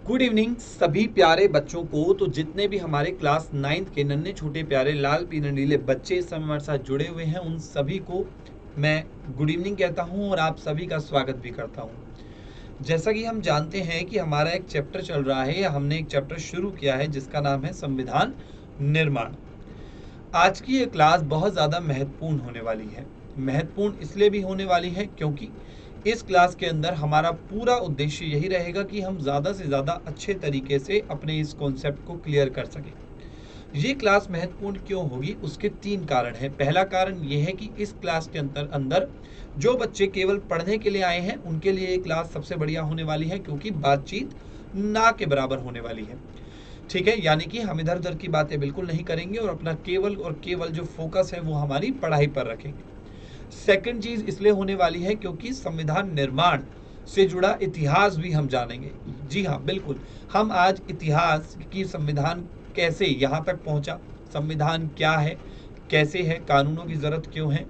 Good evening सभी प्यारे बच्चों को। तो जितने भी हमारे क्लास 9th के नन्हे छोटे प्यारे लाल पीले नीले बच्चे इस समय हमारे साथ जुड़े हुए हैं, उन सभी को मैं गुड इवनिंग कहता हूं और आप सभी का स्वागत भी करता हूं। जैसा कि हम जानते हैं कि हमारा एक चैप्टर चल रहा है, या हमने एक चैप्टर शुरू किया है जिसका नाम है संविधान निर्माण। आज की ये क्लास बहुत ज़्यादा महत्वपूर्ण होने वाली है। महत्वपूर्ण इसलिए भी होने वाली है क्योंकि इस क्लास के अंदर हमारा पूरा उद्देश्य यही रहेगा कि हम ज़्यादा से ज़्यादा अच्छे तरीके से अपने इस कॉन्सेप्ट को क्लियर कर सकें। ये क्लास महत्वपूर्ण क्यों होगी, उसके 3 कारण हैं। पहला कारण ये है कि इस क्लास के अंदर जो बच्चे केवल पढ़ने के लिए आए हैं उनके लिए ये क्लास सबसे बढ़िया होने वाली है, क्योंकि बातचीत ना के बराबर होने वाली है। ठीक है, यानी कि हम इधर उधर की बातें बिल्कुल नहीं करेंगे और अपना केवल और केवल जो फोकस है वो हमारी पढ़ाई पर रखेंगे। सेकंड चीज इसलिए होने वाली है क्योंकि संविधान निर्माण से जुड़ा इतिहास भी हम जानेंगे। जी हाँ, बिल्कुल, हम आज इतिहास की संविधान कैसे यहाँ तक पहुँचा, संविधान क्या है, कैसे है, कानूनों की जरूरत क्यों है,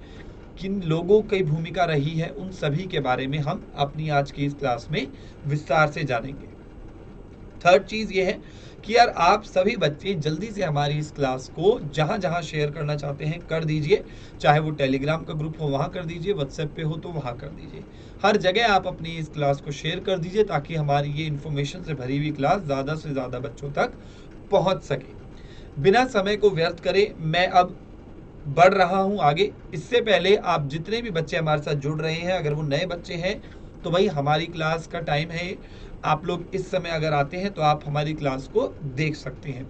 किन लोगों की भूमिका रही है, उन सभी के बारे में हम अपनी आज की इस क्लास में विस्तार से जानेंगे। थर्ड चीज ये है कि यार आप सभी बच्चे जल्दी से हमारी इस क्लास को जहां जहां शेयर करना चाहते हैं कर दीजिए। चाहे वो टेलीग्राम का ग्रुप हो वहां कर दीजिए, व्हाट्सएप पे हो तो वहां कर दीजिए। हर जगह आप अपनी इस क्लास को शेयर कर दीजिए ताकि हमारी ये इन्फॉर्मेशन से भरी हुई क्लास ज़्यादा से ज़्यादा बच्चों तक पहुँच सके। बिना समय को व्यर्थ करे मैं अब बढ़ रहा हूँ आगे। इससे पहले आप जितने भी बच्चे हमारे साथ जुड़ रहे हैं, अगर वो नए बच्चे हैं तो भाई हमारी क्लास का टाइम है, आप लोग इस समय अगर आते हैं तो आप हमारी क्लास को देख सकते हैं।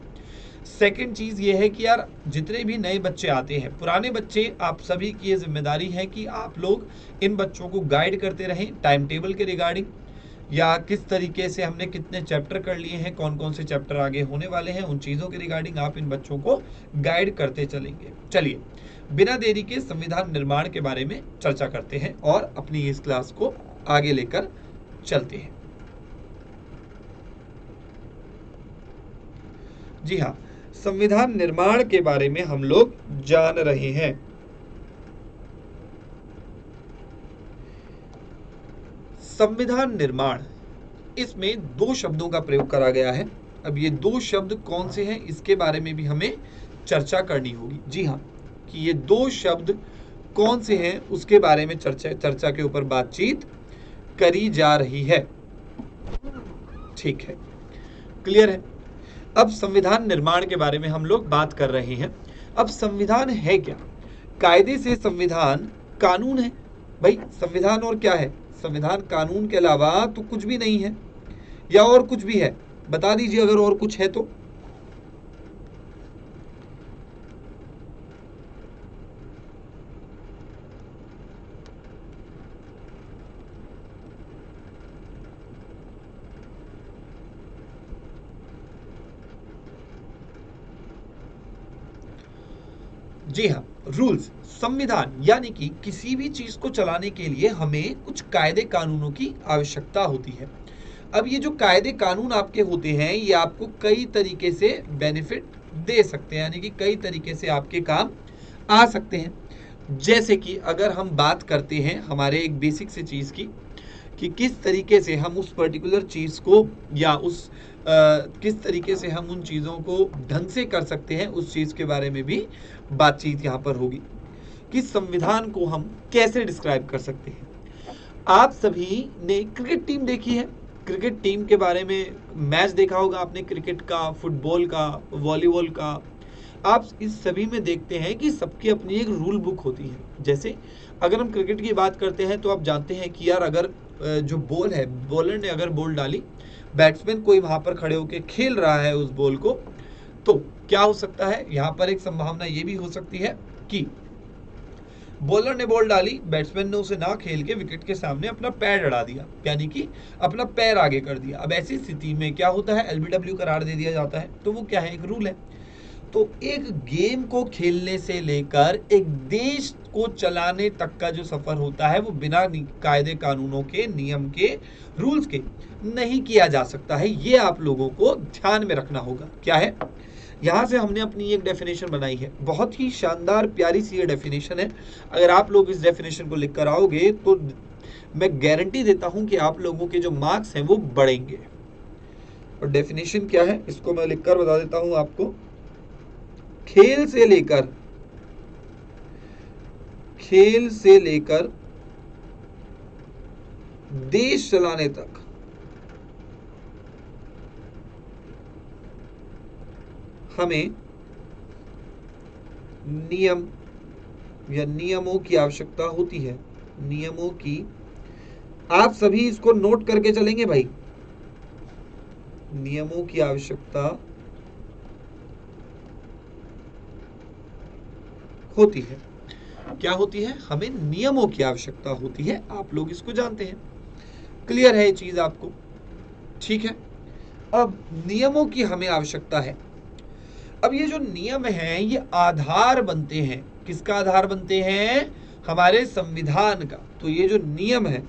सेकंड चीज़ ये है कि यार जितने भी नए बच्चे आते हैं, पुराने बच्चे, आप सभी की ये जिम्मेदारी है कि आप लोग इन बच्चों को गाइड करते रहें टाइम टेबल के रिगार्डिंग, या किस तरीके से हमने कितने चैप्टर कर लिए हैं, कौन कौन से चैप्टर आगे होने वाले हैं, उन चीज़ों के रिगार्डिंग आप इन बच्चों को गाइड करते चलेंगे। चलिए बिना देरी के संविधान निर्माण के बारे में चर्चा करते हैं और अपनी इस क्लास को आगे लेकर चलते हैं। जी हाँ, संविधान निर्माण के बारे में हम लोग जान रहे हैं। संविधान निर्माण, इसमें 2 शब्दों का प्रयोग करा गया है। अब ये 2 शब्द कौन से हैं इसके बारे में भी हमें चर्चा करनी होगी। जी हाँ, कि ये 2 शब्द कौन से हैं उसके बारे में चर्चा के ऊपर बातचीत करी जा रही है। ठीक है, क्लियर है। अब संविधान निर्माण के बारे में हम लोग बात कर रहे हैं। अब संविधान है क्या? कायदे से संविधान कानून है। भाई संविधान और क्या है? संविधान कानून के अलावा तो कुछ भी नहीं है, या और कुछ भी है? बता दीजिए अगर और कुछ है तो। जी हाँ, रूल्स। संविधान यानी कि किसी भी चीज को चलाने के लिए हमें कुछ कायदे कानूनों की आवश्यकता होती है। अब ये जो कायदे कानून आपके होते हैं, ये आपको कई तरीके से बेनिफिट दे सकते हैं, यानी कि कई तरीके से आपके काम आ सकते हैं। जैसे कि अगर हम बात करते हैं हमारे एक बेसिक से चीज की, कि किस तरीके से हम उस पर्टिकुलर चीज को, या उस किस तरीके से हम उन चीज़ों को ढंग से कर सकते हैं, उस चीज़ के बारे में भी बातचीत यहाँ पर होगी कि संविधान को हम कैसे डिस्क्राइब कर सकते हैं। आप सभी ने क्रिकेट टीम देखी है, क्रिकेट टीम के बारे में मैच देखा होगा आपने, क्रिकेट का, फुटबॉल का, वॉलीबॉल का। आप इस सभी में देखते हैं कि सबकी अपनी एक रूल बुक होती है। जैसे अगर हम क्रिकेट की बात करते हैं तो आप जानते हैं कि यार अगर जो बॉल है, बॉलर ने अगर बॉल डाली, बैट्समैन कोई वहां पर खड़े होकर खेल रहा है उस बॉल को, तो क्या हो सकता है, यहाँ पर एक संभावना ये भी हो सकती है कि बॉलर ने बॉल डाली, बैट्समैन ने उसे ना खेल के विकेट के सामने अपना पैर अड़ा दिया, यानी कि अपना पैर आगे कर दिया। अब ऐसी स्थिति में क्या होता है, एलबीडब्ल्यू करार दे दिया जाता है। तो वो क्या है, एक रूल है। तो एक गेम को खेलने से लेकर एक देश को चलाने तक का जो सफर होता है वो बिना कायदे कानूनों के, नियम के, रूल्स के नहीं किया जा सकता है। ये आप लोगों को ध्यान में रखना होगा। क्या है, यहाँ से हमने अपनी एक डेफिनेशन बनाई है, बहुत ही शानदार प्यारी सी ये डेफिनेशन है। अगर आप लोग इस डेफिनेशन को लिख कर आओगे तो मैं गारंटी देता हूं कि आप लोगों के जो मार्क्स हैं वो बढ़ेंगे। और डेफिनेशन क्या है इसको मैं लिखकर बता देता हूं आपको। खेल से लेकर देश चलाने तक हमें नियम या नियमों की आवश्यकता होती है। नियमों की, आप सभी इसको नोट करके चलेंगे भाई। नियमों की आवश्यकता होती है। क्या होती है? हमें नियमों की आवश्यकता होती है। आप लोग इसको जानते हैं, क्लियर है ये चीज आपको? ठीक है। अब नियमों की हमें आवश्यकता है। अब ये जो नियम हैं ये आधार बनते हैं। किसका आधार बनते हैं? हमारे संविधान का। तो ये जो नियम है,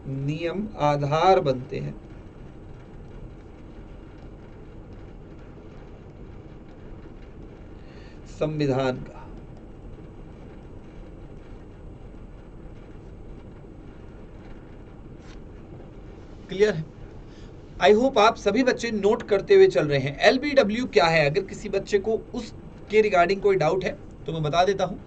नियम आधार बनते हैं संविधान का। क्लियर है? आई होप आप सभी बच्चे नोट करते हुए चल रहे हैं। एलबीडब्ल्यू क्या है? अगर किसी बच्चे को उसके रिगार्डिंग कोई डाउट है तो मैं बता देता हूं।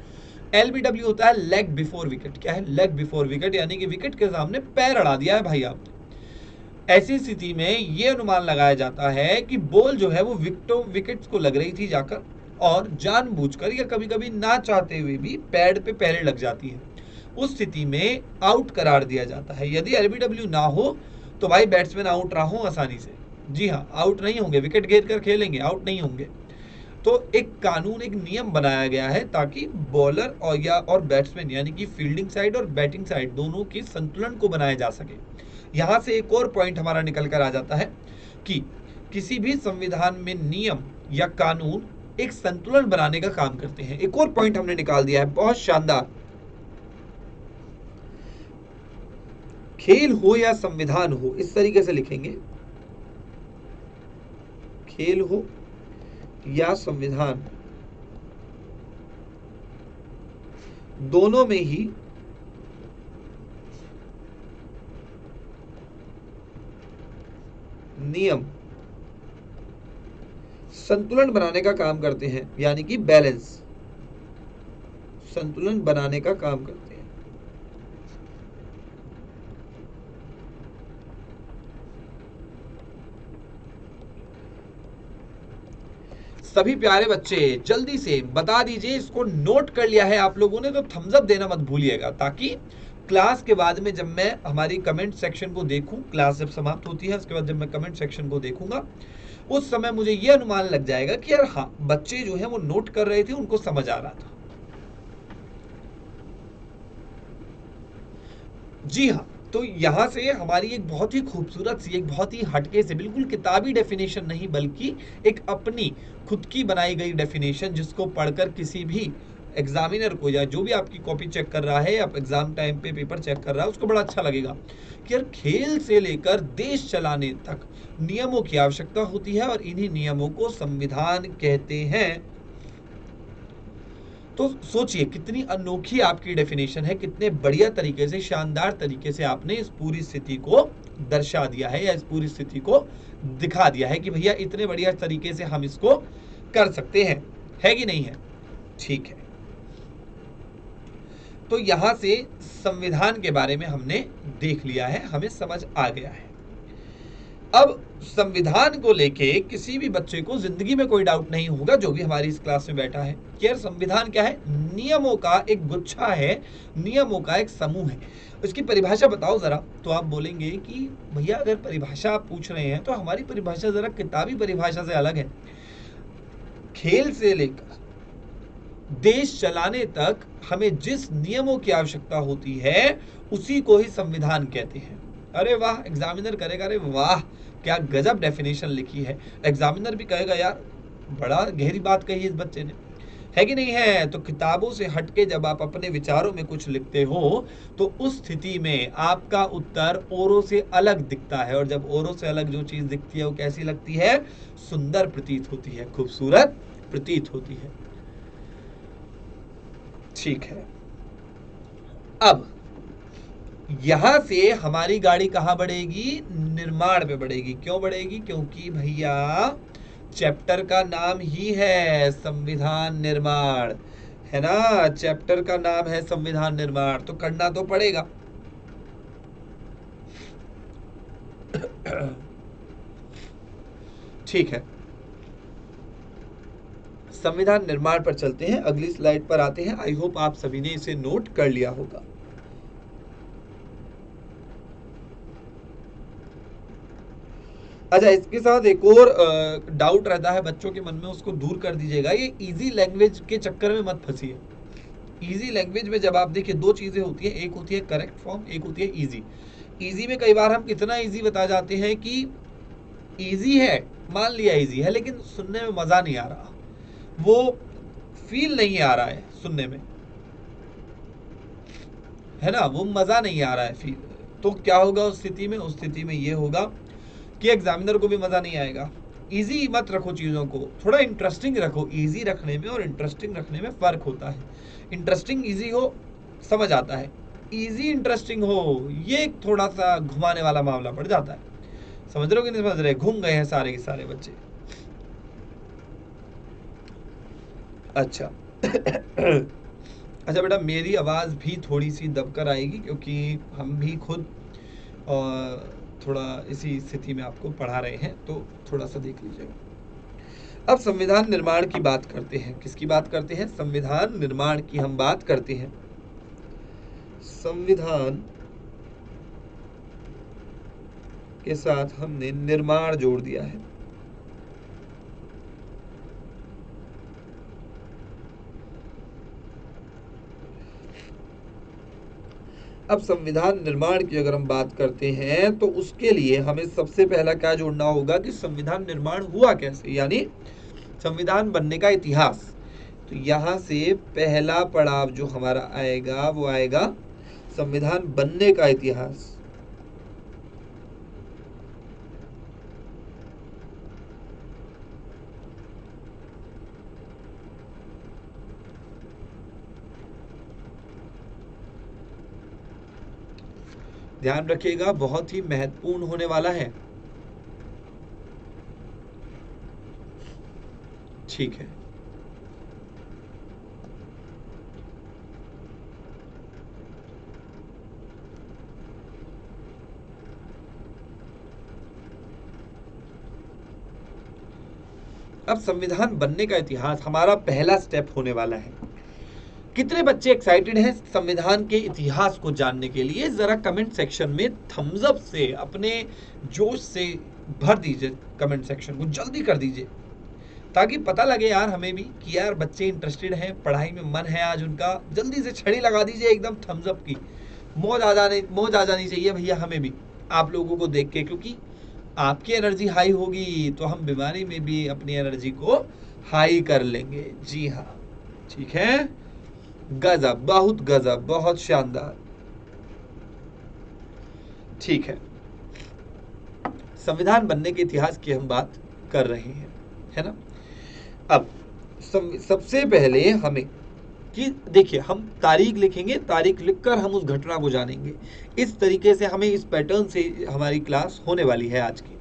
एलबीडब्ल्यू होता है लेग बिफोर विकेट। क्या है? लेग बिफोर विकेट, यानी कि विकेट के सामने पैर अड़ा दिया है भाई आपने। ऐसी स्थिति में यह अनुमान लगाया जाता है कि बॉल जो है वो विकेट्स को लग रही थी जाकर, और जानबूझकर या कभी कभी ना चाहते हुए भी पैड पे पहले लग जाती है। उस स्थिति में आउट करार दिया जाता है। यदि एलबीडब्ल्यू ना हो तो भाई बैट्समैन आउट रहा हूं आसानी से। जी हाँ, आउट नहीं होंगे, विकेट घेर कर खेलेंगे, आउट नहीं होंगे। तो एक कानून, एक नियम बनाया गया है ताकि बॉलर और बैट्समैन यानी कि फील्डिंग साइड और बैटिंग साइड दोनों के संतुलन को बनाया जा सके। यहां से एक और पॉइंट हमारा निकल कर आ जाता है कि किसी भी संविधान में नियम या कानून एक संतुलन बनाने का काम करते हैं। एक और पॉइंट हमने निकाल दिया है, बहुत शानदार। खेल हो या संविधान हो, इस तरीके से लिखेंगे, खेल हो या संविधान, दोनों में ही नियम संतुलन बनाने का काम करते हैं, यानी कि बैलेंस, संतुलन बनाने का काम करते हैं। सभी प्यारे बच्चे जल्दी से बता दीजिए, इसको नोट कर लिया है आप लोगों ने तो थम्स अप देना मत भूलिएगा, ताकि क्लास के बाद में जब मैं हमारी कमेंट सेक्शन को देखूं, क्लास जब समाप्त होती है उसके बाद जब मैं कमेंट सेक्शन को देखूंगा उस समय मुझे यह अनुमान लग जाएगा कि यार हाँ, बच्चे जो है वो नोट कर रहे थे, उनको समझ आ रहा था। जी हाँ, तो यहां से हमारी एक बहुत ही खूबसूरत सी, एक बहुत ही हटके से, बिल्कुल किताबी डेफिनेशन नहीं बल्कि एक अपनी खुद की बनाई गई डेफिनेशन, जिसको पढ़कर किसी भी एग्जामिनर को या जो भी आपकी कॉपी चेक कर रहा है या एग्जाम टाइम पे पेपर चेक कर रहा है उसको बड़ा अच्छा लगेगा कि यार खेल से लेकर देश चलाने तक नियमों की आवश्यकता होती है और इन्हीं नियमों को संविधान कहते हैं। तो सोचिए कितनी अनोखी आपकी डेफिनेशन है, कितने बढ़िया तरीके से, शानदार तरीके से आपने इस पूरी स्थिति को दर्शा दिया है या इस पूरी स्थिति को दिखा दिया है कि भैया इतने बढ़िया तरीके से हम इसको कर सकते हैं, है कि नहीं है? ठीक है, तो यहां से संविधान के बारे में हमने देख लिया है, हमें समझ आ गया है। अब संविधान को लेके किसी भी बच्चे को जिंदगी में कोई डाउट नहीं होगा जो भी हमारी इस क्लास में बैठा है कि यार संविधान क्या है? नियमों का एक गुच्छा है, नियमों का एक समूह है। इसकी परिभाषा बताओ जरा। तो आप बोलेंगे कि भैया अगर परिभाषा आप पूछ रहे हैं तो हमारी परिभाषा जरा किताबी परिभाषा से अलग है। खेल से लेकर देश चलाने तक हमें जिस नियमों की आवश्यकता होती है उसी को ही संविधान कहते हैं। अरे वाह, एग्जामिनर करेगा अरे वाह क्या गजब डेफिनेशन लिखी है। एग्जामिनर भी कहेगा यार बड़ा गहरी बात कही है इस बच्चे ने, है कि नहीं है? तो किताबों से हटके जब आप अपने विचारों में कुछ लिखते हो तो उस स्थिति में आपका उत्तर औरों से अलग दिखता है, और जब औरों से अलग जो चीज दिखती है वो कैसी लगती है? सुंदर प्रतीत होती है, खूबसूरत प्रतीत होती है। ठीक है, अब यहां से हमारी गाड़ी कहां बढ़ेगी? निर्माण पे बढ़ेगी। क्यों बढ़ेगी? क्योंकि भैया चैप्टर का नाम ही है संविधान निर्माण, है ना? चैप्टर का नाम है संविधान निर्माण, तो करना तो पड़ेगा। ठीक है, संविधान निर्माण पर चलते हैं, अगली स्लाइड पर आते हैं। आई होप आप सभी ने इसे नोट कर लिया होगा। अच्छा, इसके साथ एक और डाउट रहता है बच्चों के मन में, उसको दूर कर दीजिएगा। ये इजी लैंग्वेज के चक्कर में मत फंसिए। इजी लैंग्वेज में जब आप देखिए, दो चीजें होती है, एक होती है करेक्ट फॉर्म, एक होती है इजी। इजी में कई बार हम इतना इजी बता जाते हैं कि इजी है, मान लिया इजी है, लेकिन सुनने में मजा नहीं आ रहा, वो फील नहीं आ रहा है सुनने में, है ना? वो मजा नहीं आ रहा है फील। तो क्या होगा उस स्थिति में? उस स्थिति में ये होगा कि एग्जामिनर को भी मजा नहीं आएगा। इजी मत रखो चीजों को, थोड़ा इंटरेस्टिंग रखो। इजी रखने में और इंटरेस्टिंग रखने में फर्क होता है। इंटरेस्टिंग इजी हो समझ आता है, इजी इंटरेस्टिंग हो ये थोड़ा सा घुमाने वाला मामला पड़ जाता है। समझ रहे हो कि नहीं समझ रहे? घूम गए हैं सारे के सारे बच्चे। अच्छा अच्छा बेटा, मेरी आवाज़ भी थोड़ी सी दबकर आएगी क्योंकि हम भी खुद थोड़ा इसी स्थिति में आपको पढ़ा रहे हैं, तो थोड़ा सा देख लीजिएगा। अब संविधान निर्माण की बात करते हैं। किसकी बात करते हैं? संविधान निर्माण की हम बात करते हैं। संविधान के साथ हमने निर्माण जोड़ दिया है। अब संविधान निर्माण की अगर हम बात करते हैं तो उसके लिए हमें सबसे पहला क्या जोड़ना होगा कि संविधान निर्माण हुआ कैसे, यानी संविधान बनने का इतिहास। तो यहां से पहला पड़ाव जो हमारा आएगा वो आएगा संविधान बनने का इतिहास। ध्यान रखिएगा, बहुत ही महत्वपूर्ण होने वाला है। ठीक है, अब संविधान बनने का इतिहास हमारा पहला स्टेप होने वाला है। कितने बच्चे एक्साइटेड हैं संविधान के इतिहास को जानने के लिए? जरा कमेंट सेक्शन में थम्स अप से, अपने जोश से भर दीजिए कमेंट सेक्शन को, जल्दी कर दीजिए, ताकि पता लगे यार हमें भी कि यार बच्चे इंटरेस्टेड हैं, पढ़ाई में मन है आज उनका। जल्दी से छड़ी लगा दीजिए एकदम थम्स अप की। मौज आ जानी चाहिए भैया हमें भी आप लोगों को देख के, क्योंकि आपकी एनर्जी हाई होगी तो हम बीमारी में भी अपनी एनर्जी को हाई कर लेंगे। जी हाँ, ठीक है, गजब, बहुत गजब, बहुत शानदार। ठीक है, संविधान बनने के इतिहास की हम बात कर रहे हैं, है ना? अब सबसे पहले हमें कि देखिए, हम तारीख लिखेंगे, तारीख लिखकर हम उस घटना को जानेंगे। इस तरीके से हमें, इस पैटर्न से हमारी क्लास होने वाली है आज की।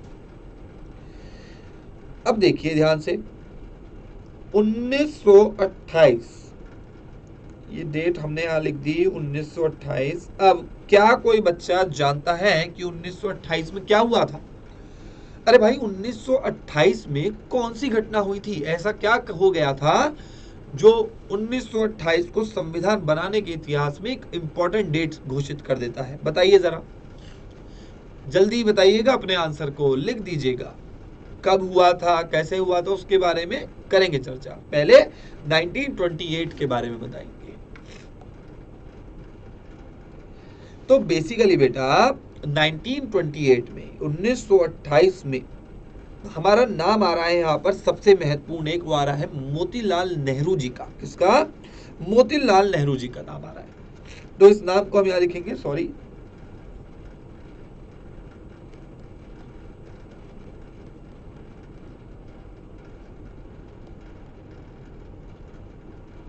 अब देखिए ध्यान से, 1928 ये डेट हमने यहां लिख दी, 1928। अब क्या कोई बच्चा जानता है कि 1928 में क्या हुआ था? अरे भाई, 1928 में कौन सी घटना हुई थी? ऐसा क्या हो गया था जो 1928 को संविधान बनाने के इतिहास में एक इंपॉर्टेंट डेट घोषित कर देता है? बताइए जरा, जल्दी बताइएगा, अपने आंसर को लिख दीजिएगा। कब हुआ था, कैसे हुआ था, उसके बारे में करेंगे चर्चा। पहले 1928 के बारे में बताएंगे। तो बेसिकली बेटा 1928 में, 1928 में हमारा नाम आ रहा है यहाँ पर सबसे महत्वपूर्ण एक, वो आ रहा है मोतीलाल नेहरू जी का। किसका? मोतीलाल नेहरू जी का नाम आ रहा है। तो इस नाम को हम यहाँ लिखेंगे, सॉरी,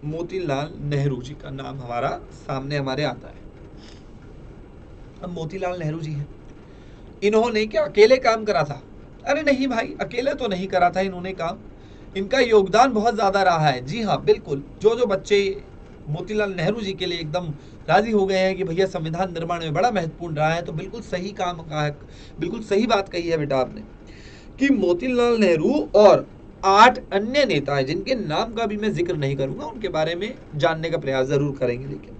मोतीलाल नेहरू जी का नाम हमारा सामने हमारे आता है। अब मोतीलाल नेहरू जी हैं, इन्होंने क्या अकेले काम करा था? अरे नहीं भाई, अकेले तो नहीं करा था इन्होंने काम, इनका योगदान बहुत ज्यादा रहा है। जी हाँ, बिल्कुल, जो जो बच्चे मोतीलाल नेहरू जी के लिए एकदम राजी हो गए हैं कि भैया संविधान निर्माण में बड़ा महत्वपूर्ण रहा है, तो बिल्कुल सही काम कहा है, बिल्कुल सही बात कही है बेटा आपने, कि मोतीलाल नेहरू और 8 अन्य नेता हैं जिनके नाम का भी मैं जिक्र नहीं करूंगा, उनके बारे में जानने का प्रयास जरूर करेंगे, लेकिन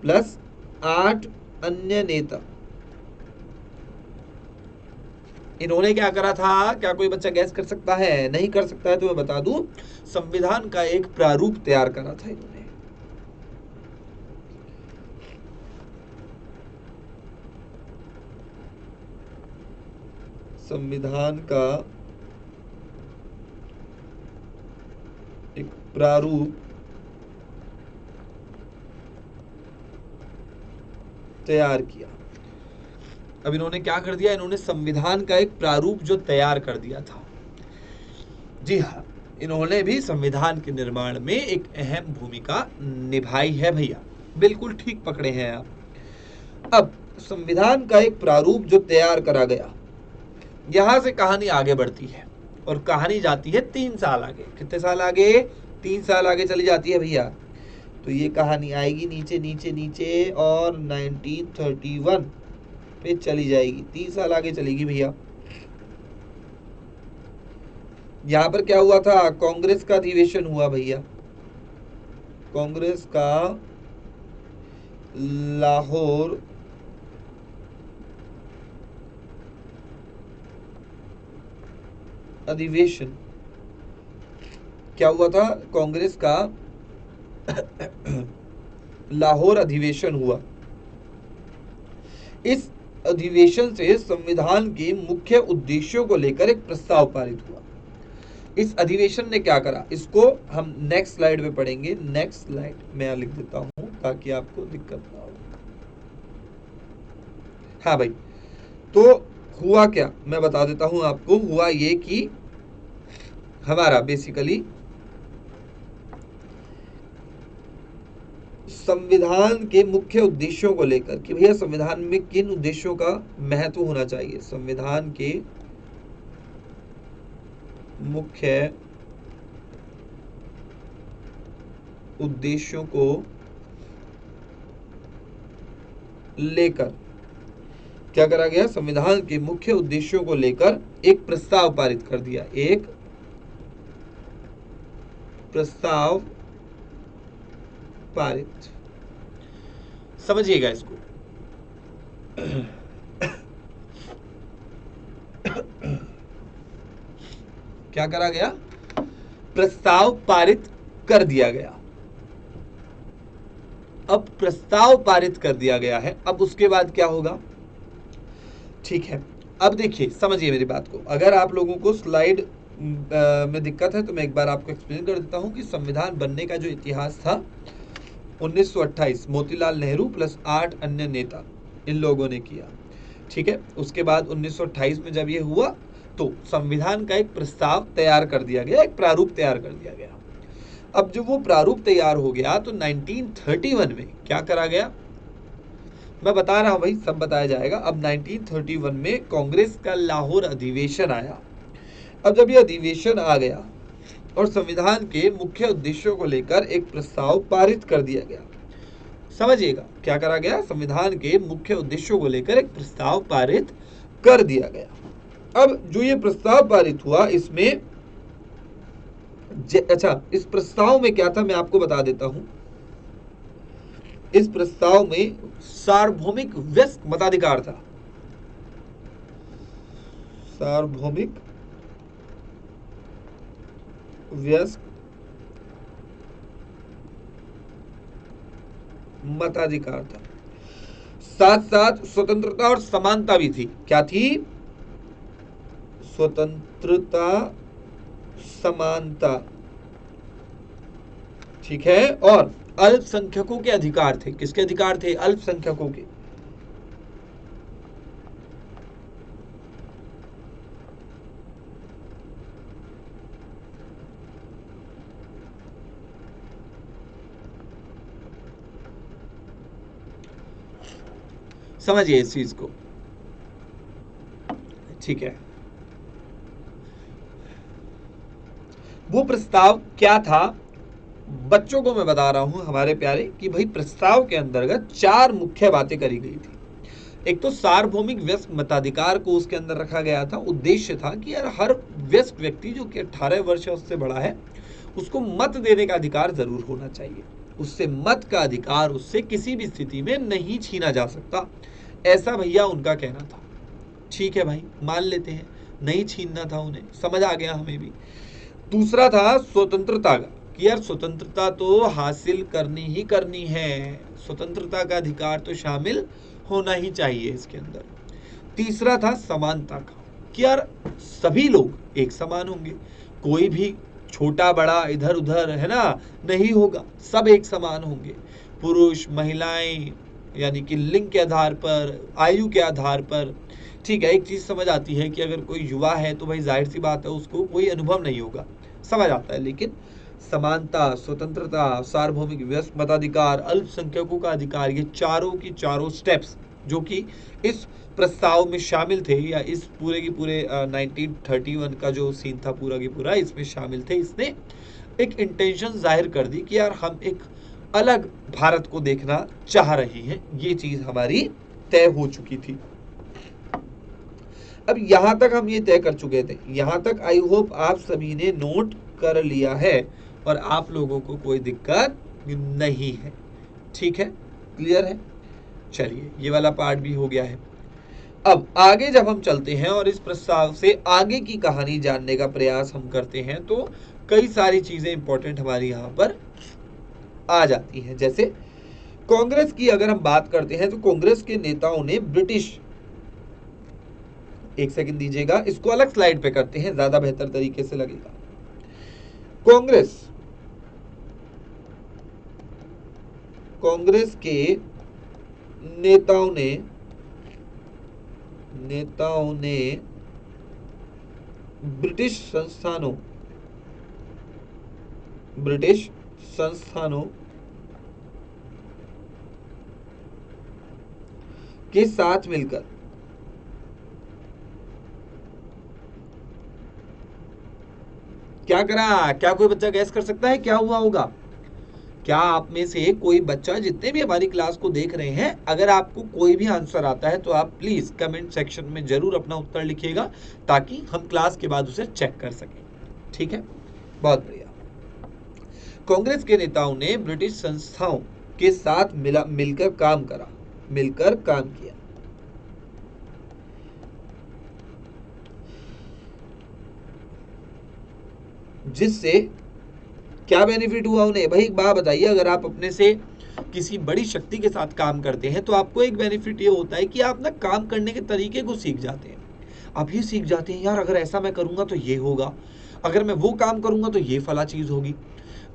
प्लस 8 अन्य नेता, इन्होंने क्या करा था? क्या कोई बच्चा गैस कर सकता है? नहीं कर सकता है तो मैं बता दूं, संविधान का एक प्रारूप तैयार करा था इन्होंने। संविधान का एक प्रारूप तैयार किया। अब इन्होंने क्या कर दिया? इन्होंने संविधान का एक प्रारूप जो तैयार कर दिया था। जी हाँ, इन्होंने भी संविधान के निर्माण में एक अहम भूमिका निभाई है भैया, बिल्कुल ठीक पकड़े हैं आप। अब संविधान का एक प्रारूप जो तैयार करा गया, यहां से कहानी आगे बढ़ती है, और कहानी जाती है 3 साल आगे। कितने साल आगे? 3 साल आगे चली जाती है भैया। तो ये कहानी आएगी नीचे नीचे नीचे और 1931 पे चली जाएगी, 3 साल आगे चलेगी भैया। यहां पर क्या हुआ था? कांग्रेस का अधिवेशन हुआ भैया, कांग्रेस का लाहौर अधिवेशन। क्या हुआ था? कांग्रेस का लाहौर अधिवेशन हुआ। इस अधिवेशन से संविधान के मुख्य उद्देश्यों को लेकर एक प्रस्ताव पारित हुआ। इस अधिवेशन ने क्या करा, इसको हम नेक्स्ट स्लाइड में पढ़ेंगे। नेक्स्ट स्लाइड मैं लिख देता हूं ताकि आपको दिक्कत ना हो। हाँ भाई, तो हुआ क्या मैं बता देता हूं आपको। हुआ ये कि हमारा बेसिकली संविधान के मुख्य उद्देश्यों को लेकर कि भैया संविधान में किन उद्देश्यों का महत्व होना चाहिए, संविधान के मुख्य उद्देश्यों को लेकर क्या करा गया? संविधान के मुख्य उद्देश्यों को लेकर एक प्रस्ताव पारित कर दिया। एक प्रस्ताव पारित, समझिएगा इसको। क्या करा गया? प्रस्ताव पारित कर दिया गया। अब प्रस्ताव पारित कर दिया गया है, अब उसके बाद क्या होगा? ठीक है, अब देखिए, समझिए मेरी बात को। अगर आप लोगों को स्लाइड में दिक्कत है तो मैं एक बार आपको एक्सप्लेन कर देता हूं कि संविधान बनने का जो इतिहास था, 1928 मोतीलाल नेहरू प्लस 8 अन्य नेता, इन लोगों ने किया। ठीक है, उसके बाद 1928 में जब ये हुआ तो संविधान का एक प्रस्ताव तैयार कर दिया गया, एक प्रारूप तैयार कर दिया गया। अब जब वो प्रारूप तैयार हो गया तो 1931 में क्या करा गया? मैं बता रहा हूं भाई, सब बताया जाएगा। अब 1931 में कांग्रेस का लाहौर अधिवेशन आया। अब जब ये अधिवेशन आ गया और संविधान के मुख्य उद्देश्यों को लेकर एक प्रस्ताव पारित कर दिया गया। समझिएगा, क्या करा गया? संविधान के मुख्य उद्देश्यों को लेकर एक प्रस्ताव पारित कर दिया गया। अब जो ये प्रस्ताव पारित हुआ, इसमें अच्छा, इस प्रस्ताव में क्या था मैं आपको बता देता हूं। इस प्रस्ताव में सार्वभौमिक व्यस्क मताधिकार था। सार्वभौमिक व्यस्क मताधिकार था, साथ साथ स्वतंत्रता और समानता भी थी। क्या थी? स्वतंत्रता, समानता। ठीक है, और अल्पसंख्यकों के अधिकार थे। किसके अधिकार थे? अल्पसंख्यकों के। समझिए इस चीज को, ठीक है। वो प्रस्ताव क्या था, बच्चों को मैं बता रहा हूं हमारे प्यारे, कि भाई प्रस्ताव के अंतर्गत 4 मुख्य बातें करी गई थी। एक तो सार्वभौमिक वयस्क मताधिकार को उसके अंदर रखा गया था। उद्देश्य था कि यार हर वयस्क व्यक्ति जो कि 18 वर्ष या उससे बड़ा है, उसको मत देने का अधिकार जरूर होना चाहिए। उससे मत का अधिकार उससे किसी भी स्थिति में नहीं छीना जा सकता, ऐसा भैया उनका कहना था। ठीक है भाई, मान लेते हैं नहीं छीनना था उन्हें, समझ आ गया हमें भी। दूसरा था स्वतंत्रता का, कि यार स्वतंत्रता तो हासिल करनी ही करनी है, स्वतंत्रता का अधिकार तो शामिल होना ही चाहिए इसके अंदर। तीसरा था समानता का, कि यार सभी लोग एक समान होंगे, कोई भी छोटा बड़ा इधर उधर है ना नहीं होगा, सब एक समान होंगे, पुरुष महिलाएं, यानी कि लिंग के आधार पर, आयु के आधार पर। ठीक है, एक चीज समझ आती है कि अगर कोई युवा है तो भाई जाहिर सी बात है उसको कोई अनुभव नहीं होगा, समझ आता है। लेकिन समानता, स्वतंत्रता, सार्वभौमिक वयस्क मताधिकार, अल्पसंख्यकों का अधिकार, ये चारों की चारों स्टेप्स जो कि इस प्रस्ताव में शामिल थे, या इस पूरे की पूरे 1931 का जो सीन था पूरा की पूरा इसमें शामिल थे। इसने एक इंटेंशन जाहिर कर दी कि यार हम एक अलग भारत को देखना चाह रहे हैं, ये चीज हमारी तय हो चुकी थी। अब यहां तक हम ये तय कर चुके थे, यहां तक आई होप आप सभी ने नोट कर लिया है और आप लोगों को कोई दिक्कत नहीं है, ठीक है, क्लियर है। चलिए ये वाला पार्ट भी हो गया है। अब आगे जब हम चलते हैं और इस प्रस्ताव से आगे की कहानी जानने का प्रयास हम करते हैं, तो कई सारी चीजें इंपॉर्टेंट हमारी यहां पर आ जाती हैं। जैसे कांग्रेस की अगर हम बात करते हैं, तो कांग्रेस के नेताओं ने ब्रिटिश, एक सेकंड दीजिएगा, इसको अलग स्लाइड पे करते हैं, ज्यादा बेहतर तरीके से लगेगा। कांग्रेस के नेताओं ने ब्रिटिश संस्थानों के साथ मिलकर क्या करा? क्या कोई बच्चा गैस कर सकता है क्या हुआ होगा? क्या आप में से कोई बच्चा, जितने भी हमारी क्लास को देख रहे हैं, अगर आपको कोई भी आंसर आता है तो आप प्लीज कमेंट सेक्शन में जरूर अपना उत्तर लिखिएगा, ताकि हम क्लास के बाद उसे चेक कर सकें, ठीक है, बहुत बढ़िया। कांग्रेस के नेताओं ने ब्रिटिश संस्थाओं के साथ मिलकर काम किया, जिससे क्या बेनिफिट हुआ उन्हें? भाई एक बात बताइए, अगर आप अपने से किसी बड़ी शक्ति के साथ काम करते हैं तो आपको एक बेनिफिट ये होता है कि आप ना काम करने के तरीके को सीख जाते हैं। आप ये सीख जाते हैं, यार अगर ऐसा मैं करूंगा तो ये होगा, अगर मैं वो काम करूंगा तो ये फला चीज होगी।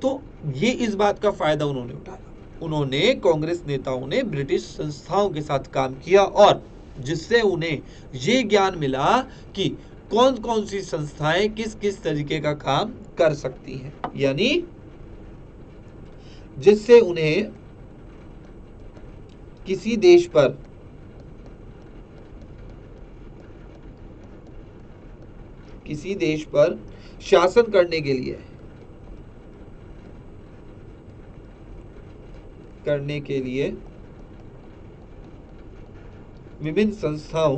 तो ये इस बात का फायदा उन्होंने उठाया। उन्होंने, कांग्रेस नेताओं ने ब्रिटिश संस्थाओं के साथ काम किया, और जिससे उन्हें ये ज्ञान मिला कि कौन कौन सी संस्थाएं किस किस तरीके का काम कर सकती हैं, यानी जिससे उन्हें किसी देश पर शासन करने के लिए विभिन्न संस्थाओं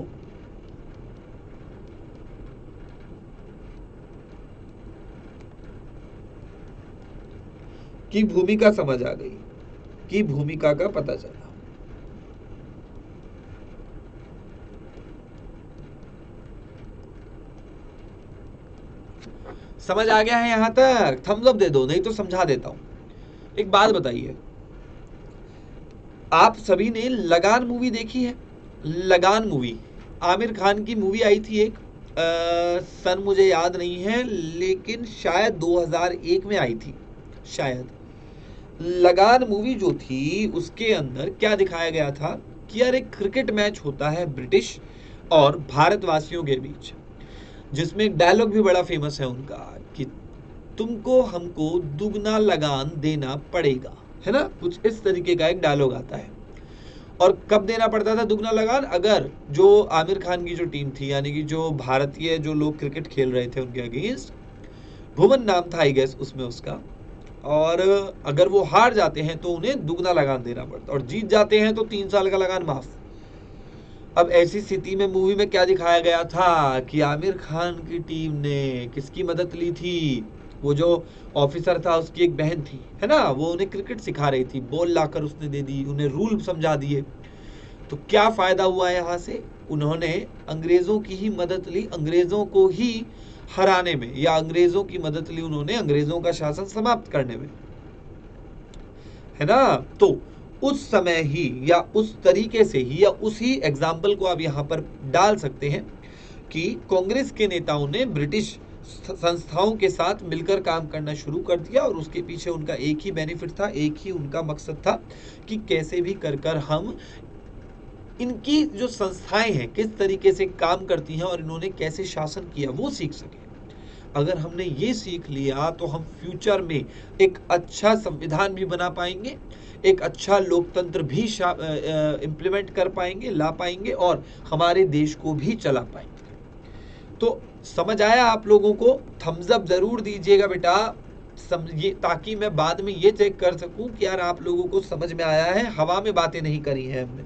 की भूमिका समझ आ गई, की भूमिका का पता चला। समझ आ गया है यहां तक? थम्स अप दे दो, नहीं तो समझा देता हूं। एक बात बताइए, आप सभी ने लगान मूवी देखी है? लगान मूवी, आमिर खान की मूवी आई थी एक, सन मुझे याद नहीं है, लेकिन शायद 2001 में आई थी शायद। लगान मूवी जो थी उसके अंदर क्या दिखाया गया था कि यार एक क्रिकेट मैच होता है ब्रिटिश और भारतवासियों के बीच, जिसमें एक डायलॉग भी बड़ा फेमस है उनका कि तुमको हमको दुगना लगान देना पड़ेगा, है ना, कुछ इस तरीके का एक डायलॉग आता है। और कब देना पड़ता था दुगना लगान? अगर जो आमिर खान की जो टीम थी, यानी कि जो भारतीय जो लोग क्रिकेट खेल रहे थे उनके अगेंस्ट, भुवन नाम था आई गेस उसमें उसका, और अगर वो हार जाते हैं तो उन्हें दुगना लगान देना पड़ता, और जीत जाते हैं तो 3 साल का लगान माफ। अब ऐसी स्थिति में मूवी में क्या दिखाया गया था कि आमिर खान की टीम ने किसकी मदद ली थी? वो जो ऑफिसर था उसकी एक बहन थी, है ना, वो उन्हें क्रिकेट सिखा रही थी, बॉल लाकर उसने दे दी, उन्हें रूल समझा दिए। तो क्या फायदा हुआ यहाँ से? उन्होंने अंग्रेजों की ही मदद ली, अंग्रेजों को ही हराने में, या अंग्रेजों की मदद ली उन्होंने अंग्रेजों का शासन समाप्त करने में, है ना। तो उस समय ही या उस तरीके से ही या उसी एग्जाम्पल को आप यहाँ पर डाल सकते हैं कि कांग्रेस के नेताओं ने ब्रिटिश संस्थाओं के साथ मिलकर काम करना शुरू कर दिया, और उसके पीछे उनका एक ही बेनिफिट था, एक ही उनका मकसद था कि कैसे भी कर हम इनकी जो संस्थाएं हैं किस तरीके से काम करती हैं और इन्होंने कैसे शासन किया वो सीख सके। अगर हमने ये सीख लिया तो हम फ्यूचर में एक अच्छा संविधान भी बना पाएंगे, एक अच्छा लोकतंत्र भी इम्प्लीमेंट कर पाएंगे, ला पाएंगे, और हमारे देश को भी चला पाएंगे। तो समझ आया आप लोगों को? थम्स अप जरूर दीजिएगा बेटा, समझिए, ताकि मैं बाद में ये चेक कर सकूं कि यार आप लोगों को समझ में आया है, हवा में बातें नहीं करी है हमने,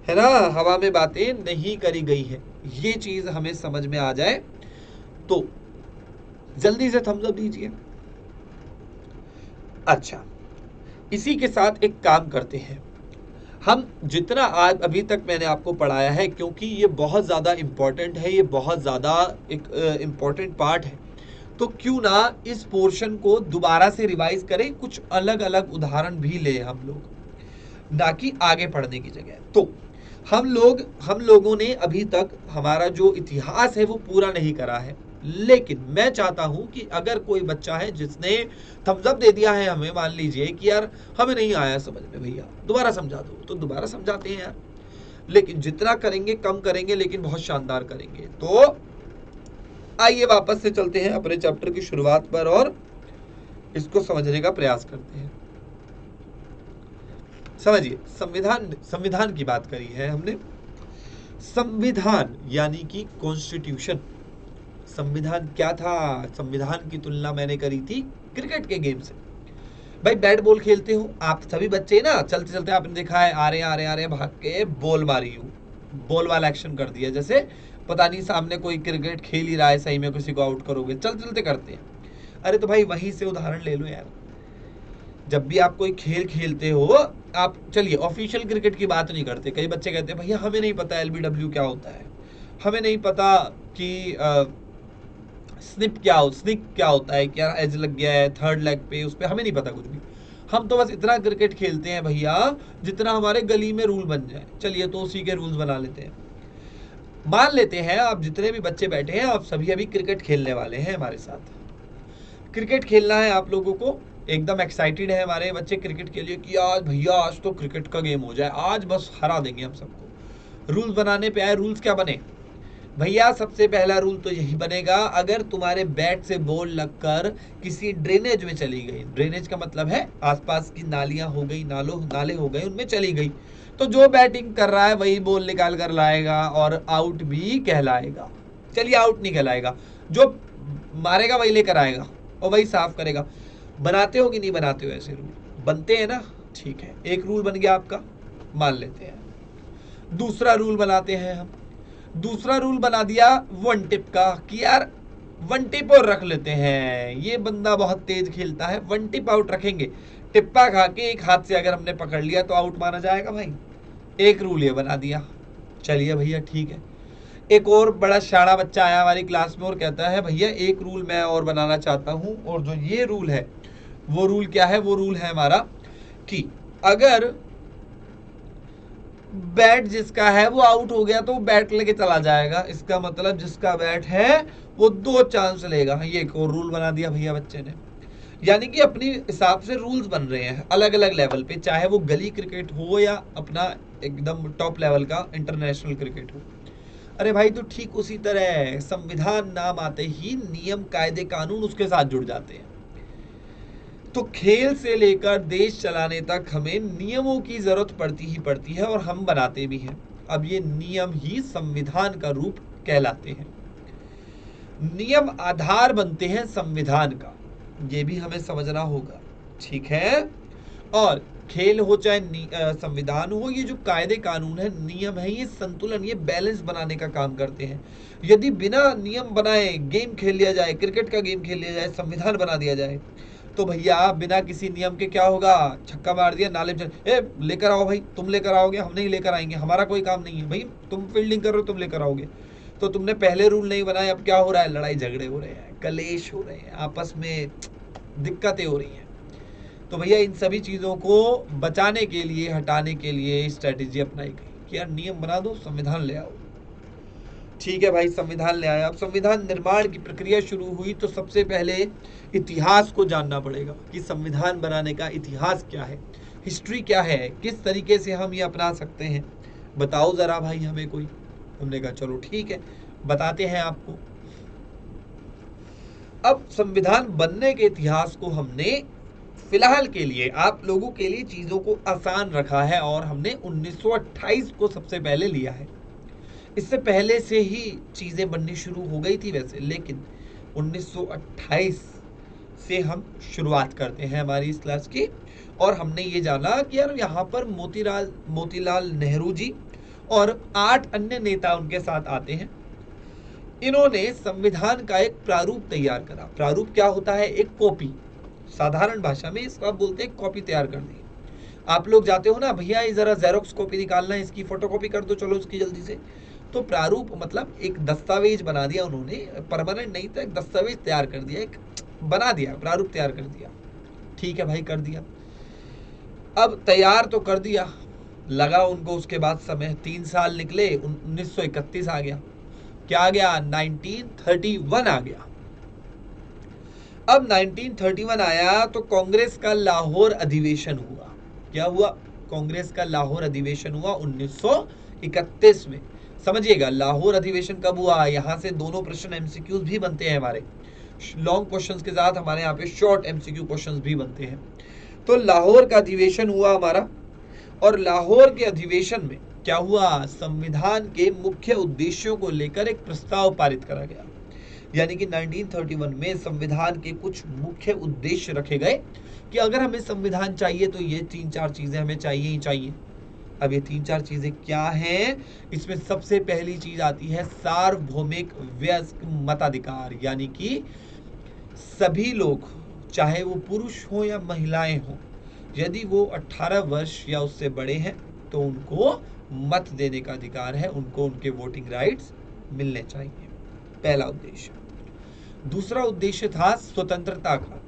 है ना, हवा में बातें नहीं करी गई है, ये चीज हमें समझ में आ जाए तो जल्दी से थम्स अप दीजिए। अच्छा, इसी के साथ एक काम करते हैं, हम जितना आज अभी तक मैंने आपको पढ़ाया है, क्योंकि ये बहुत ज़्यादा इम्पॉर्टेंट है, ये बहुत ज़्यादा एक इम्पॉर्टेंट पार्ट है, तो क्यों ना इस पोर्शन को दोबारा से रिवाइज करें, कुछ अलग अलग उदाहरण भी ले हम लोग, ना कि आगे पढ़ने की जगह। तो हम लोगों ने अभी तक हमारा जो इतिहास है वो पूरा नहीं करा है, लेकिन मैं चाहता हूं कि अगर कोई बच्चा है जिसने थम्स अप दे दिया है हमें, मान लीजिए कि यार हमें नहीं आया समझ में भैया, दोबारा समझा दो, तो दोबारा समझाते हैं यार, लेकिन जितना करेंगे कम करेंगे, लेकिन बहुत शानदार करेंगे। तो आइए वापस से चलते हैं अपने चैप्टर की शुरुआत पर और इसको समझने का प्रयास करते हैं। समझिए, संविधान की बात करी है हमने। संविधान यानी कि कॉन्स्टिट्यूशन। संविधान क्या था? संविधान की तुलना मैंने करी थी क्रिकेट के गेम से। भाई बैट बॉल खेलते हो आप सभी बच्चे ना, चलते चलते आपने देखा है आ रहे भाग के बॉल मारी हूँ, बॉल वाला एक्शन कर दिया, जैसे पता नहीं सामने कोई क्रिकेट खेल ही रहा है, सही में किसी को आउट करोगे, चलते चलते करते हैं। अरे तो भाई वहीं से उदाहरण ले लो यार, जब भी आप कोई खेल खेलते हो, आप चलिए ऑफिशियल क्रिकेट की बात नहीं करते, कई बच्चे कहते हैं भैया हमें नहीं पता एलबीडब्ल्यू क्या होता है, हमें नहीं पता कि स्निप क्या होता है, क्या एज लग गया है थर्ड लेग पे, उस पर हमें नहीं पता कुछ भी, हम तो बस इतना क्रिकेट खेलते हैं भैया जितना हमारे गली में रूल बन जाए, चलिए तो उसी के रूल्स बना लेते हैं। मान लेते हैं आप जितने भी बच्चे बैठे हैं आप सभी अभी क्रिकेट खेलने वाले हैं हमारे साथ, क्रिकेट खेलना है आप लोगों को, एकदम एक्साइटेड है हमारे बच्चे क्रिकेट के लिए कि आज भैया आज तो क्रिकेट का गेम हो जाए, आज बस हरा देंगे हम सबको। रूल्स बनाने पे आए, रूल्स क्या बने भैया? सबसे पहला रूल तो यही बनेगा, अगर तुम्हारे बैट से बॉल लगकर किसी ड्रेनेज में चली गई, ड्रेनेज का मतलब है आसपास की नालियां हो गई, नाले हो गए, उनमें चली गई, तो जो बैटिंग कर रहा है वही बॉल निकाल कर लाएगा और आउट भी कहलाएगा। चलिए आउट नहीं कहलाएगा, जो मारेगा वही लेकर आएगा और वही साफ करेगा। बनाते हो कि नहीं बनाते हो ऐसे रूल? बनते हैं ना, ठीक है, एक रूल बन गया आपका, मान लेते हैं। दूसरा रूल बनाते हैं हम, दूसरा रूल बना दिया वन टिप का कि यार वन टिप और रख लेते हैं, ये बंदा बहुत तेज खेलता है, वन टिप आउट रखेंगे, टिप्पा खा के एक हाथ से अगर हमने पकड़ लिया तो आउट माना जाएगा भाई, एक रूल ये बना दिया। चलिए भैया ठीक है, एक और बड़ा शाना बच्चा आया हमारी क्लास में और कहता है भैया एक रूल मैं और बनाना चाहता हूं, और जो ये रूल है वो रूल क्या है? वो रूल है हमारा कि अगर बैट जिसका है वो आउट हो गया तो बैट लेके चला जाएगा, इसका मतलब जिसका बैट है वो 2 चांस लेगा। ये एक और रूल बना दिया भैया बच्चे ने, यानी कि अपनी हिसाब से रूल्स बन रहे हैं अलग अलग लेवल पे, चाहे वो गली क्रिकेट हो या अपना एकदम टॉप लेवल का इंटरनेशनल क्रिकेट हो। अरे भाई तो ठीक उसी तरह संविधान नाम आते ही नियम कायदे कानून उसके साथ जुड़ जाते हैं। तो खेल से लेकर देश चलाने तक हमें नियमों की जरूरत पड़ती ही पड़ती है, और हम बनाते भी हैं। अब ये नियम ही संविधान का रूप कहलाते हैं। नियम आधार बनते हैं संविधान का, ये भी हमें समझना होगा, ठीक है। और खेल हो चाहे संविधान हो, ये जो कायदे कानून है, नियम है, ये संतुलन, ये बैलेंस बनाने का काम करते हैं। यदि बिना नियम बनाए गेम खेल लिया जाए, क्रिकेट का गेम खेल लिया जाए, संविधान बना दिया जाए, तो भैया बिना किसी नियम के क्या होगा, छक्का मार दिया, नाले में लेकर आओ भाई, तुम लेकर आओगे, हम नहीं लेकर आएंगे, हमारा कोई काम नहीं है भाई, तुम फील्डिंग कर रहे हो, तुम लेकर आओगे। तो तुमने पहले रूल नहीं बनाए, अब क्या हो रहा है, लड़ाई झगड़े हो रहे हैं, कलेश हो रहे हैं, आपस में दिक्कतें हो रही हैं। तो भैया इन सभी चीज़ों को बचाने के लिए, हटाने के लिए स्ट्रैटेजी अपनाई गई कि यार नियम बना दो, संविधान ले आओ। ठीक है भाई, संविधान ले आया। अब संविधान निर्माण की प्रक्रिया शुरू हुई, तो सबसे पहले इतिहास को जानना पड़ेगा कि संविधान बनाने का इतिहास क्या है, हिस्ट्री क्या है, किस तरीके से हम ये अपना सकते हैं, बताओ जरा भाई हमें कोई। हमने कहा चलो ठीक है, बताते हैं आपको। अब संविधान बनने के इतिहास को हमने फिलहाल के लिए आप लोगों के लिए चीजों को आसान रखा है, और हमने 1928 को सबसे पहले लिया है। इससे पहले से ही चीजें बननी शुरू हो गई थी वैसे, लेकिन 1928 से हम शुरुआत करते हैं हमारी इस क्लास की। और हमने ये जाना कि यार यहाँ पर मोतीलाल नेहरू जी और 8 अन्य नेता उनके साथ आते हैं। इन्होंने संविधान का एक प्रारूप तैयार करा। प्रारूप क्या होता है, एक कॉपी, साधारण भाषा में इसको आप बोलते हैं कॉपी तैयार कर दी। आप लोग जाते हो ना, भैया ये जरा जेरोक्स कॉपी निकालना है, इसकी फोटोकॉपी कर दो, चलो उसकी जल्दी से। तो प्रारूप मतलब एक दस्तावेज बना दिया उन्होंने, परमानेंट नहीं था, एक दस्तावेज तैयार कर दिया, एक बना दिया, प्रारूप तैयार कर दिया। ठीक है भाई, कर दिया। अब तैयार तो कर दिया, लगा उनको उसके बाद समय, 3 साल निकले, 1931 आ गया। क्या आ गया, 1931 आ गया। अब 1931 आया तो कांग्रेस का लाहौर अधिवेशन हुआ। क्या हुआ, कांग्रेस का लाहौर अधिवेशन हुआ 1931 में। समझिएगा, लाहौर अधिवेशन कब हुआ, यहां से दोनों प्रश्न एमसीक्यूज भी बनते हैं हमारे, लॉन्ग क्वेश्चंस के साथ हमारे यहाँ पे शॉर्ट एमसीक्यू क्वेश्चंस भी बनते हैं। तो लाहौर का अधिवेशन हुआ हमारा, और लाहौर के अधिवेशन में क्या हुआ, संविधान के मुख्य उद्देश्यों को लेकर एक प्रस्ताव पारित करा गया। यानी कि 1931 में संविधान के कुछ मुख्य उद्देश्य रखे गए कि अगर हमें संविधान चाहिए तो ये 3-4 चीजें हमें चाहिए ही चाहिए। अब ये 3-4 चीजें क्या हैं, इसमें सबसे पहली चीज आती है सार्वभौमिक वयस्क मताधिकार, यानी कि सभी लोग, चाहे वो पुरुष हो या महिलाएं हो, यदि वो 18 वर्ष या उससे बड़े हैं तो उनको मत देने का अधिकार है, उनको उनके वोटिंग राइट्स मिलने चाहिए। पहला उद्देश्य। दूसरा उद्देश्य था स्वतंत्रता का,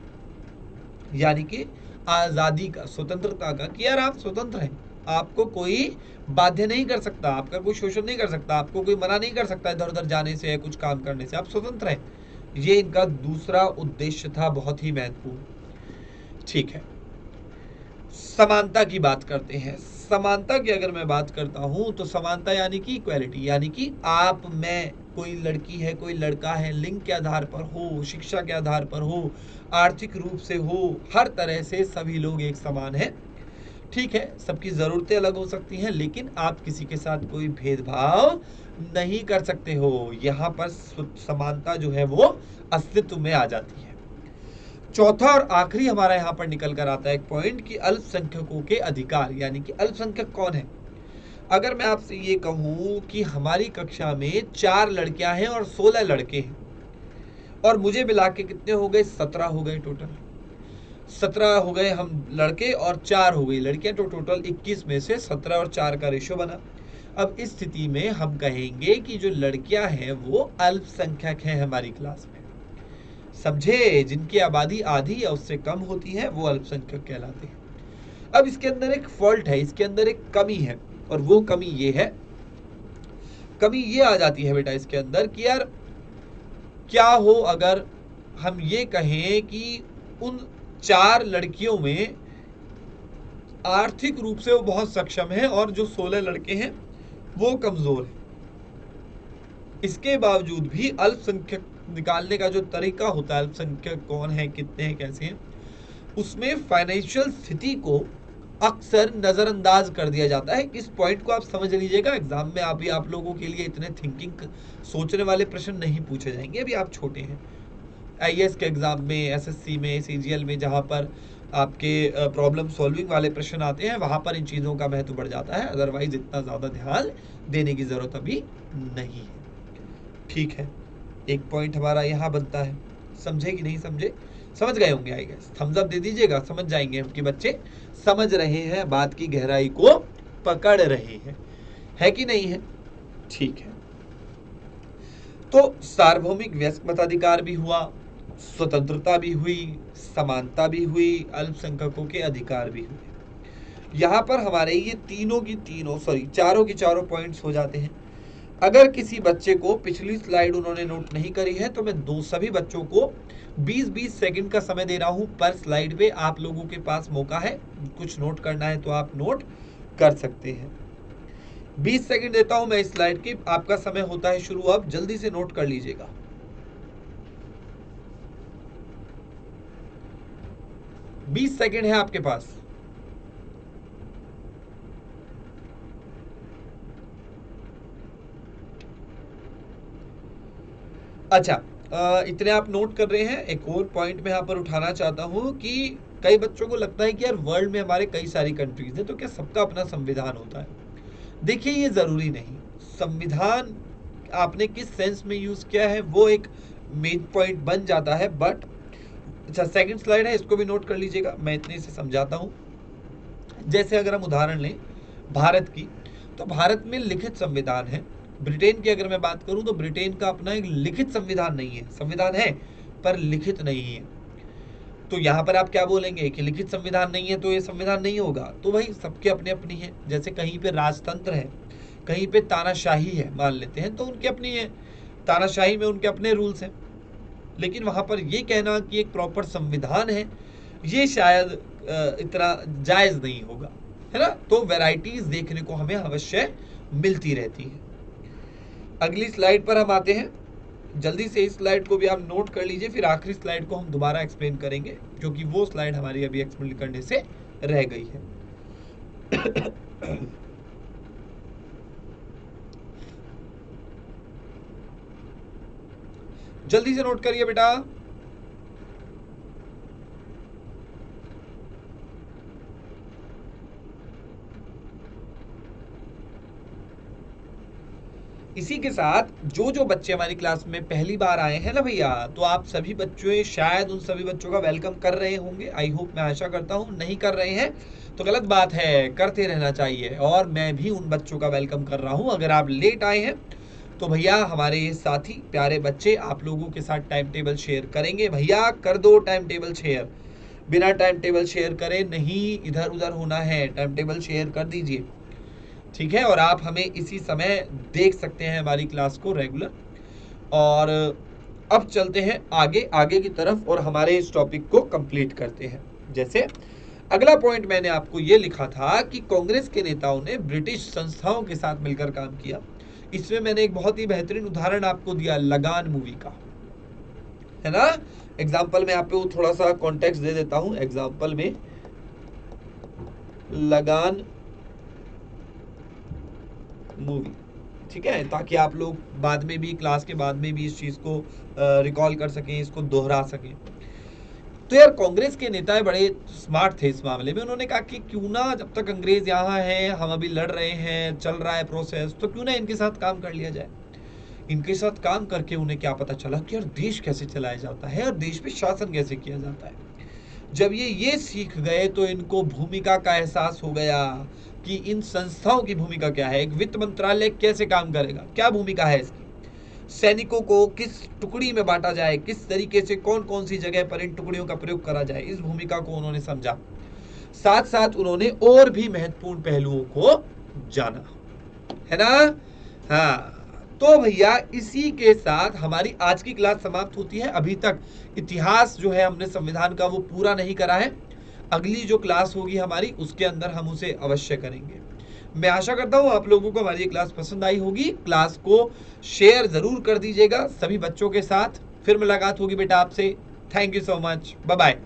यानी कि आजादी का, स्वतंत्रता का, कि यार आप स्वतंत्र हैं, आपको कोई बाध्य नहीं कर सकता, आपका कोई शोषण नहीं कर सकता, आपको कोई मना नहीं कर सकता इधर उधर जाने से या कुछ काम करने से, आप स्वतंत्र हैं। ये इनका दूसरा उद्देश्य था, बहुत ही महत्वपूर्ण। ठीक है, समानता की बात करते हैं। समानता की अगर मैं बात करता हूं तो समानता यानी कि इक्वालिटी, यानी कि आप, मैं, कोई लड़की है, कोई लड़का है, लिंग के आधार पर हो, शिक्षा के आधार पर हो, आर्थिक रूप से हो, हर तरह से सभी लोग एक समान हैं। ठीक है, सबकी ज़रूरतें अलग हो सकती हैं, लेकिन आप किसी के साथ कोई भेदभाव नहीं कर सकते हो। यहाँ पर समानता जो है वो अस्तित्व में आ जाती है। चौथा और आखिरी हमारा यहाँ पर निकल कर आता है एक पॉइंट कि अल्पसंख्यकों के अधिकार, यानी कि अल्पसंख्यक कौन है। अगर मैं आपसे ये कहूँ कि हमारी कक्षा में 4 लड़कियां हैं और 16 लड़के हैं, और मुझे मिला के कितने हो गए, 17 हो गए टोटल, 17 हो गए हम लड़के और 4 हो गई लड़कियां, तो टोटल 21 में से 17 और 4 का रेशो बना। अब इस स्थिति में हम कहेंगे कि जो लड़कियां हैं वो अल्पसंख्यक हैं हमारी क्लास में, समझे, जिनकी आबादी आधी या उससे कम होती है वो अल्पसंख्यक कहलाते हैं। अब इसके अंदर एक फॉल्ट है, इसके अंदर एक कमी है, और वो कमी ये है, कमी ये आ जाती है बेटा इसके अंदर कि यार क्या हो अगर हम ये कहें कि उन 4 लड़कियों में आर्थिक रूप से वो बहुत सक्षम है और जो 16 लड़के हैं वो कमजोर है। इसके बावजूद भी अल्पसंख्यक निकालने का जो तरीका होता है, अल्पसंख्यक कौन है, कितने हैं, कैसे हैं, उसमें फाइनेंशियल स्थिति को अक्सर नजरअंदाज कर दिया जाता है। इस पॉइंट को आप समझ लीजिएगा। एग्जाम में अभी आप लोगों के लिए इतने थिंकिंग सोचने वाले प्रश्न नहीं पूछे जाएंगे, अभी आप छोटे हैं। आईएएस के एग्जाम में, एसएससी में, सीजीएल में जहां पर आपके प्रॉब्लम सॉल्विंग वाले प्रश्न आते हैं, वहां पर इन चीज़ों का महत्व बढ़ जाता है। अदरवाइज इतना ज़्यादा ध्यान देने की ज़रूरत अभी नहीं है। ठीक है, एक पॉइंट हमारा यहाँ बनता है। समझे कि नहीं समझे? समझ गए होंगे आई गेस। थम्स अप दे दीजिएगा, समझ जाएंगे हम कि बच्चे समझ रहे हैं, बात की गहराई को पकड़ रहे हैं, है कि नहीं है? ठीक है, तो सार्वभौमिक वयस्क मताधिकार भी हुआ, स्वतंत्रता भी हुई, समानता भी हुई, अल्पसंख्यकों के अधिकार भी हुए। यहाँ पर हमारे ये चारों की चारों पॉइंट्स हो जाते हैं। अगर किसी बच्चे को पिछली स्लाइड उन्होंने नोट नहीं करी है तो मैं सभी बच्चों को 20-20 सेकंड का समय दे रहा हूं पर स्लाइड पे। आप लोगों के पास मौका है, कुछ नोट करना है तो आप नोट कर सकते हैं। 20 सेकंड देता हूं मैं इस स्लाइड के, आपका समय होता है शुरू। अब जल्दी से नोट कर लीजिएगा। बीस सेकंड है आपके पास। अच्छा, इतने आप नोट कर रहे हैं। एक और पॉइंट मैं यहाँ पर उठाना चाहता हूँ कि कई बच्चों को लगता है कि यार वर्ल्ड में हमारे कई सारी कंट्रीज हैं, तो क्या सबका अपना संविधान होता है? देखिए, ये जरूरी नहीं। संविधान आपने किस सेंस में यूज किया है वो एक मेन पॉइंट बन जाता है। बट अच्छा, सेकंड स्लाइड है, इसको भी नोट कर लीजिएगा, मैं इतने से समझाता हूँ। जैसे अगर हम उदाहरण लें भारत की, तो भारत में लिखित संविधान है। ब्रिटेन की अगर मैं बात करूं तो ब्रिटेन का अपना एक लिखित संविधान नहीं है, संविधान है पर लिखित नहीं है। तो यहाँ पर आप क्या बोलेंगे कि लिखित संविधान नहीं है तो ये संविधान नहीं होगा? तो भाई सबके अपने अपनी है। जैसे कहीं पे राजतंत्र है, कहीं पे तानाशाही है, मान लेते हैं, तो उनकी अपनी है। तानाशाही में उनके अपने रूल्स हैं, लेकिन वहां पर ये कहना कि एक प्रॉपर संविधान है, ये शायद इतना जायज नहीं होगा, है ना? तो वैरायटीज देखने को हमें अवश्य मिलती रहती है। अगली स्लाइड पर हम आते हैं। जल्दी से इस स्लाइड को भी आप नोट कर लीजिए, फिर आखिरी स्लाइड को हम दोबारा एक्सप्लेन करेंगे, क्योंकि वो स्लाइड हमारी अभी एक्सप्लेन करने से रह गई है। जल्दी से नोट करिए बेटा। इसी के साथ जो बच्चे हमारी क्लास में पहली बार आए हैं ना भैया, तो आप सभी बच्चों, शायद उन सभी बच्चों का वेलकम कर रहे होंगे। आई होप, मैं आशा करता हूं। नहीं कर रहे हैं तो गलत बात है, करते रहना चाहिए। और मैं भी उन बच्चों का वेलकम कर रहा हूं। अगर आप लेट आए हैं तो भैया हमारे ये साथी प्यारे बच्चे आप लोगों के साथ टाइम टेबल शेयर करेंगे। भैया कर दो टाइम टेबल शेयर, बिना टाइम टेबल शेयर करे नहीं इधर उधर होना है। टाइम टेबल शेयर कर दीजिए, ठीक है? और आप हमें इसी समय देख सकते हैं हमारी क्लास को रेगुलर। और अब चलते हैं आगे की तरफ और हमारे इस टॉपिक को कंप्लीट करते हैं। जैसे अगला पॉइंट मैंने आपको ये लिखा था कि कांग्रेस के नेताओं ने ब्रिटिश संस्थाओं के साथ मिलकर काम किया। इसमें मैंने एक बहुत ही बेहतरीन उदाहरण आपको दिया, लगान मूवी का, है ना? एग्जाम्पल में आपको थोड़ा सा कॉन्टेक्स्ट दे देता हूं। एग्जाम्पल में लगान मूवी, ठीक है, ताकि आप लोग बाद में भी, क्लास के बाद में भी इस चीज को रिकॉल कर सकें, इसको दोहरा सकें। तो यार कांग्रेस के नेता बड़े स्मार्ट थे इस मामले में। उन्होंने कहा कि क्यों ना, जब तक अंग्रेज यहाँ है, हम अभी लड़ रहे हैं, चल रहा है प्रोसेस, तो क्यों ना इनके साथ काम कर लिया जाए। इनके साथ काम करके उन्हें क्या पता चला कि यार देश कैसे चलाया जाता है और देश पे शासन कैसे किया जाता है। जब ये सीख गए तो इनको भूमिका का एहसास हो गया कि इन संस्थाओं की भूमिका क्या है। एक वित्त मंत्रालय कैसे काम करेगा, क्या भूमिका है इसकी, सैनिकों को किस टुकड़ी में बांटा जाए, किस तरीके से कौन कौन सी जगह पर इन टुकड़ियों का प्रयोग करा जाए, इस भूमिका को उन्होंने समझा। साथ साथ उन्होंने और भी महत्वपूर्ण पहलुओं को जाना, है ना? हाँ, तो भैया इसी के साथ हमारी आज की क्लास समाप्त होती है। अभी तक इतिहास जो है हमने संविधान का वो पूरा नहीं करा है। अगली जो क्लास होगी हमारी, उसके अंदर हम उसे अवश्य करेंगे। मैं आशा करता हूँ आप लोगों को हमारी क्लास पसंद आई होगी। क्लास को शेयर जरूर कर दीजिएगा सभी बच्चों के साथ। फिर मुलाकात होगी बेटा आपसे। Thank you so much, bye bye.